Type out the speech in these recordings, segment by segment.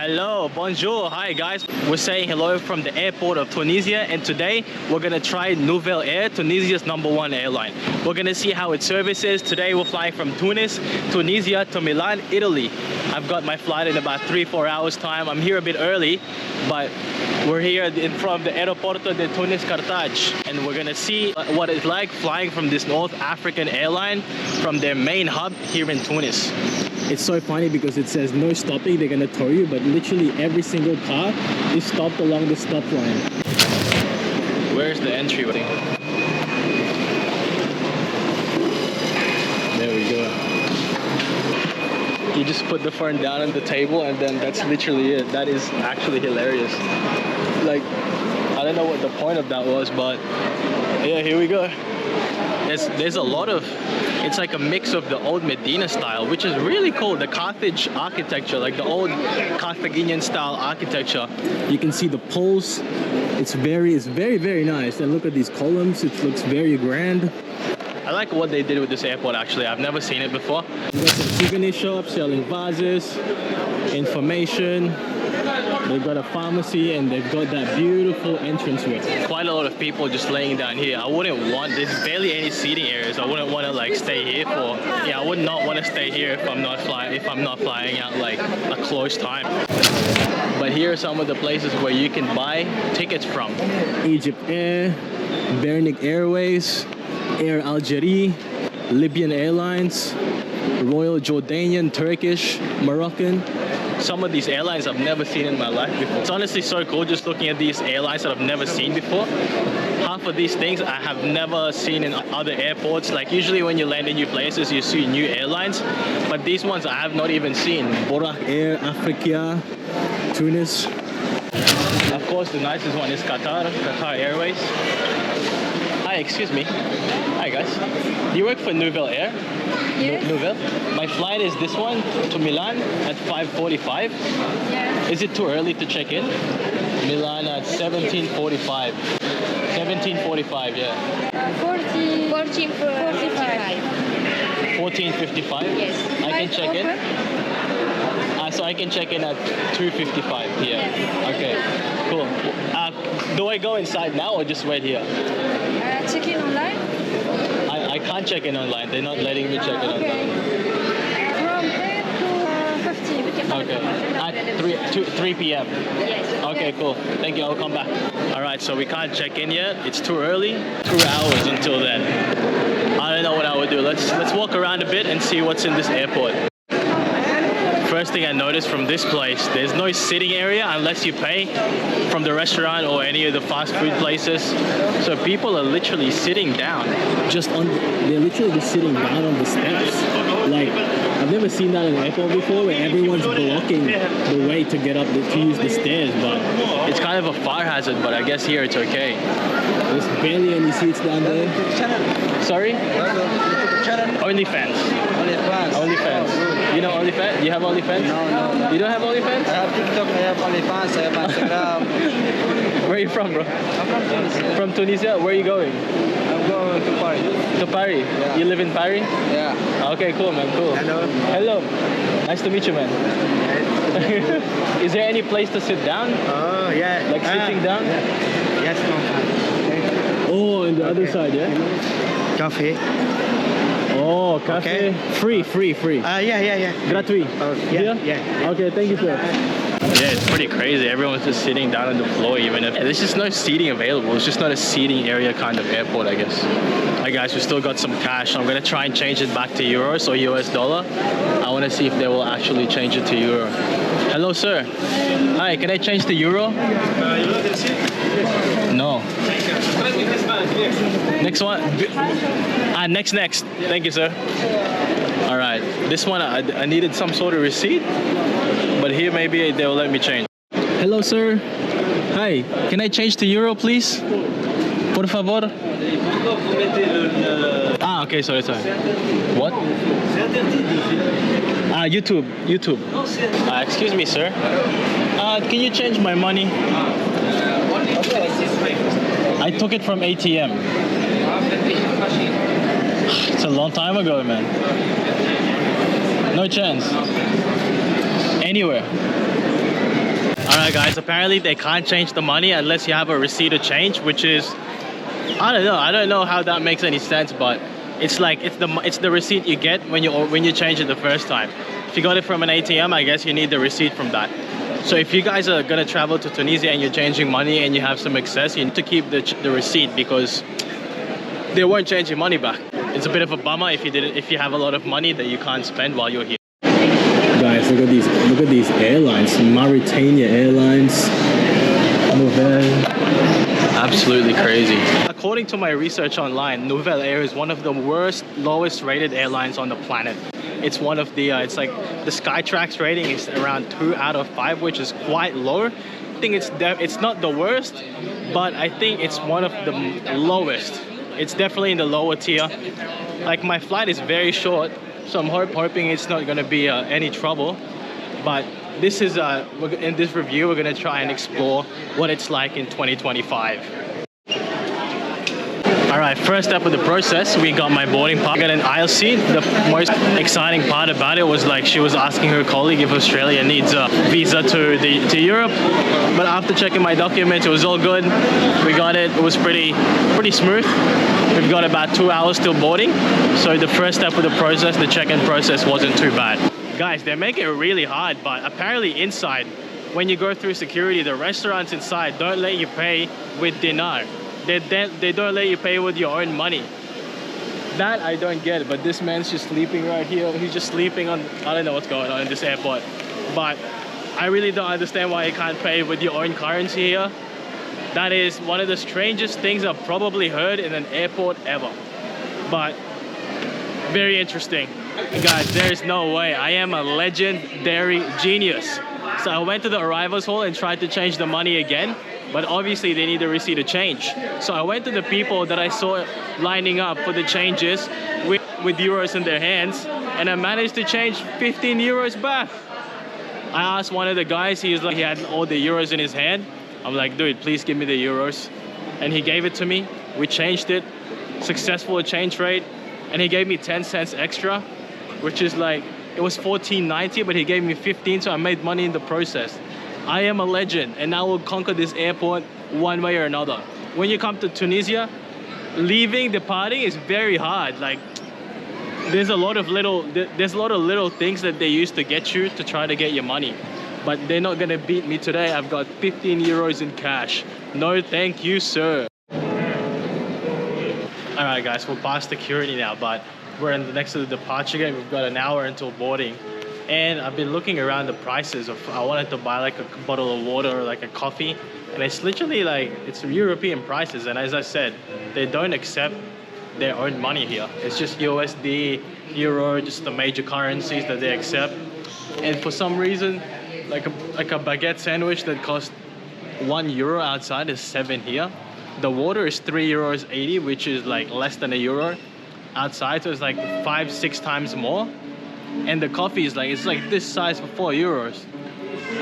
Hello, bonjour, hi guys. We're saying hello from the airport of Tunisia, and today we're gonna try Nouvel Air, Tunisia's #1 airline. We're gonna see how it services. Today we're flying from Tunis, Tunisia to Milan, Italy. I've got my flight in about 3-4 hours time. I'm here a bit early, but we're here from the Aeroporto de Tunis Carthage, and we're gonna see what it's like flying from this North African airline from their main hub here in Tunis. It's so funny because it says no stopping, they're gonna tow you, but literally every single car is stopped along the stop line. Where's the entryway? There we go. You just put the phone down on the table and then that's literally it. That is actually hilarious. Like, I don't know what the point of that was, but yeah, here we go. There's a lot of, it's like a mix of the old Medina style, which is really cool. The Carthage architecture, like the old Carthaginian style architecture. You can see the poles. It's very, very nice. And look at these columns. It looks very grand. I like what they did with this airport actually. I've never seen it before. You got some souvenir shops selling vases, information. They've got a pharmacy and they've got that beautiful entranceway. Quite a lot of people just laying down here. I wouldn't want, there's barely any seating areas. I wouldn't want to like stay here for, yeah, I would not want to stay here if I'm not flying out like a close time. But here are some of the places where you can buy tickets from. Egypt Air, Bernic Airways, Air Algerie, Libyan Airlines, Royal Jordanian, Turkish, Moroccan. Some of these airlines I've never seen in my life before. It's honestly so cool just looking at these airlines that I've never seen before. Half of these things I have never seen in other airports. Like usually when you land in new places, you see new airlines. But these ones I have not even seen. Borak Air, Africa, Tunis. Of course, the nicest one is Qatar Airways. Hi, excuse me. Hi guys. Do you work for Nouvel Air? Yes. Nouvel? My flight is this one to Milan at 5:45. Yeah. Is it too early to check in? Milan at 17:45. 17:45, yeah. 14:45. 14:55? Yes. I can check in? So I can check in at 2:55 p.m. Yes. Okay, cool. Do I go inside now or just wait here? Check in online? I can't check in online. They're not letting me check in online. From 10 to 15. We can Okay. At 3 p.m. Yes. Okay, cool. Thank you. I'll come back. All right, so we can't check in yet. It's too early. 2 hours until then. I don't know what I would do. Let's walk around a bit and see what's in this airport. First thing I noticed from this place, there's no sitting area unless you pay from the restaurant or any of the fast food places. So people are literally sitting down. They're literally just sitting down on the steps. Like, I've never seen that in an airport before where everyone's blocking the way to get up to use the stairs, but it's kind of a fire hazard, but I guess here it's okay. There's barely any seats down there. Sorry? OnlyFans. OnlyFans. You know OnlyFans? You have OnlyFans? No. You don't have OnlyFans? I have TikTok, I have OnlyFans, I have Instagram. Where are you from, bro? I'm from Tunisia. From Tunisia? Where are you going? I'm going to Paris. To Paris? Yeah. You live in Paris? Yeah. Okay, cool, man. Cool. Hello. Nice to meet you, man. Is there any place to sit down? Oh, yeah. Like sitting down? Yeah. Yes, no. Oh, on the other side, yeah? Coffee. Oh, cafe. Okay. Free. Yeah. Gratuit. Yeah. Okay, thank you, sir. Yeah, it's pretty crazy. Everyone's just sitting down on the floor, even if there's just no seating available. It's just not a seating area kind of airport, I guess. Hi guys, we still got some cash. I'm gonna try and change it back to euros or US dollar. I want to see if they will actually change it to euro. Hello, sir. Hi, can I change to euro? No. Next one. Next. Thank you, sir. All right. This one, I needed some sort of receipt, but here maybe they will let me change. Hello, sir. Hi. Can I change to euro, please? Por favor. Okay. Sorry. What? YouTube. Excuse me, sir. Can you change my money? I took it from ATM. It's a long time ago, man. No chance. Anywhere. Alright guys, apparently they can't change the money unless you have a receipt of change, which is, I don't know how that makes any sense, but it's like it's the receipt you get when you change it the first time. If you got it from an ATM, I guess you need the receipt from that. So if you guys are gonna travel to Tunisia and you're changing money and you have some excess, you need to keep the receipt because they won't change your money back. It's a bit of a bummer if you have a lot of money that you can't spend while you're here. Guys, look at these airlines. Mauritania Airlines, Nouvel. Absolutely crazy. According to my research online, Nouvel Air is one of the lowest rated airlines on the planet. It's one of the, it's like the Skytrax rating is around 2 out of 5, which is quite low. I think it's not the worst, but I think it's one of the lowest. It's definitely in the lower tier. Like my flight is very short, so I'm hoping it's not gonna be any trouble. But this is, in this review, we're gonna try and explore what it's like in 2025. Alright, first up with the process, we got my boarding pass. I got an aisle seat. The most exciting part about it was like she was asking her colleague if Australia needs a visa to Europe. But after checking my documents, it was all good. We got it. It was pretty smooth. We've got about 2 hours till boarding. So the first step of the process, the check-in process, wasn't too bad. Guys, they make it really hard, but apparently inside, when you go through security, the restaurants inside don't let you pay with dinar. They don't let you pay with your own money. That I don't get, but this man's just sleeping right here. He's just sleeping on, I don't know what's going on in this airport. But I really don't understand why you can't pay with your own currency here. That is one of the strangest things I've probably heard in an airport ever. But very interesting. Guys, there is no way. I am a legendary genius. So I went to the arrivals hall and tried to change the money again, but obviously they need a receipt of change. So I went to the people that I saw lining up for the changes with euros in their hands, and I managed to change 15 euros back. I asked one of the guys, he had all the euros in his hand. I'm like, dude, please give me the euros. And he gave it to me. We changed it, successful exchange rate, and he gave me 10 cents extra, which is like, it was $14.90, but he gave me 15, so I made money in the process. I am a legend, and I will conquer this airport one way or another. When you come to Tunisia, departing is very hard. Like, there's a lot of little things that they use to get you to try to get your money. But they're not gonna beat me today. I've got 15 euros in cash. No, thank you, sir. All right, guys, we're past security now, but we're next to the departure gate. We've got an hour until boarding. And I've been looking around the prices of, I wanted to buy like a bottle of water or like a coffee. And it's literally like, it's European prices. And as I said, they don't accept their own money here. It's just USD, Euro, just the major currencies that they accept. And for some reason, like a baguette sandwich that costs €1 outside is 7 here. The water is €3.80, which is like less than €1 outside, so it's like 5-6 times more. And the coffee is like, it's like this size for €4.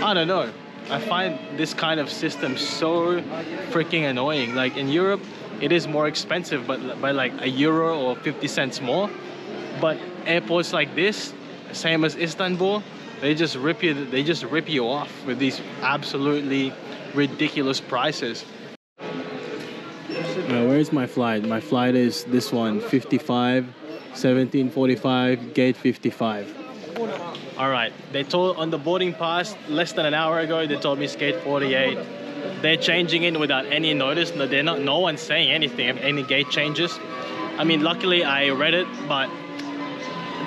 I don't know. I find this kind of system so freaking annoying. Like in Europe, it is more expensive, but by like €1 or 50 cents more. But airports like this, same as Istanbul, they just rip you off with these absolutely ridiculous prices. Where's my flight? My flight is this one, 55, 17:45, gate 55. All right, they told on the boarding pass less than an hour ago, they told me it's gate 48. They're changing it without any notice. No one's saying anything of any gate changes. I mean, luckily I read it, but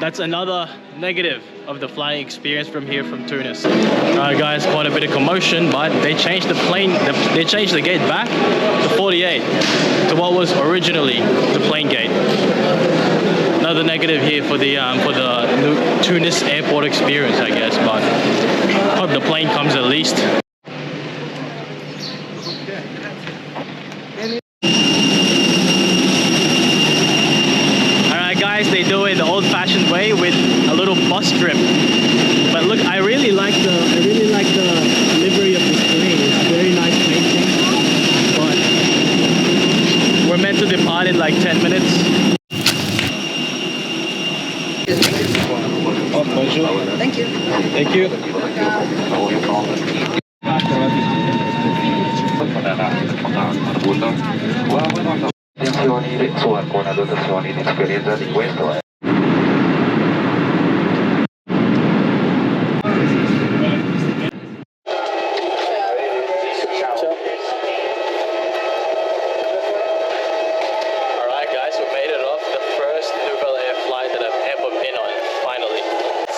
that's another negative of the flying experience from Tunis. Alright guys, quite a bit of commotion, but they changed they changed the gate back to 48, to what was originally the plane gate. Another negative here for the Tunis airport experience, I guess, but hope the plane comes at least. They do it the old-fashioned way with a little bus trip. But look, I really like the livery of this plane. It's very nice painting. But we're meant to depart in like 10 minutes. Oh, pleasure. Thank you. Thank you. contributo. Attenzioni su alcune dotazioni di esperienza di questo è. Alright guys, we made it off the first Nouvel Air flight that I've ever been on, finally.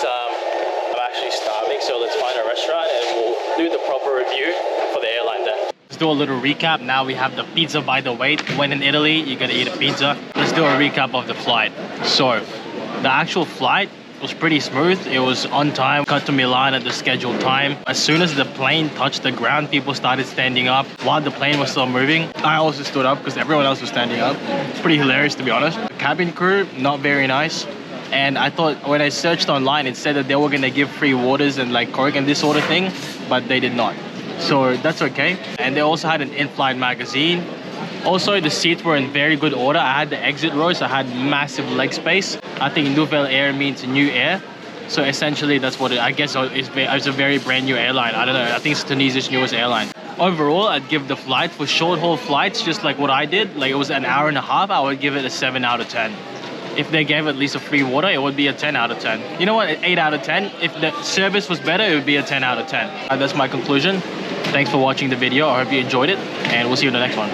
I'm actually starving, so let's find a restaurant and we'll do the proper review for the airline then. Let's do a little recap. Now we have the pizza by the weight. When in Italy, you gotta eat a pizza. Let's do a recap of the flight. So, the actual flight was pretty smooth. It was on time, got to Milan at the scheduled time. As soon as the plane touched the ground, people started standing up while the plane was still moving. I also stood up because everyone else was standing up. It's pretty hilarious, to be honest. The cabin crew, not very nice. And I thought when I searched online, it said that they were gonna give free waters and like Coke and this sort of thing, but they did not. So that's okay. And they also had an in-flight magazine. Also, the seats were in very good order. I had the exit row, so I had massive leg space. I think Nouvel Air means new air. So essentially, that's what I guess it's a very brand new airline. I don't know. I think it's Tunisia's newest airline. Overall, I'd give the flight for short haul flights, just like what I did, like it was an hour and a half, I would give it a 7 out of 10. If they gave at least a free water, it would be a 10 out of 10. You know what? 8 out of 10. If the service was better, it would be a 10 out of 10. That's my conclusion. Thanks for watching the video. I hope you enjoyed it, and we'll see you in the next one.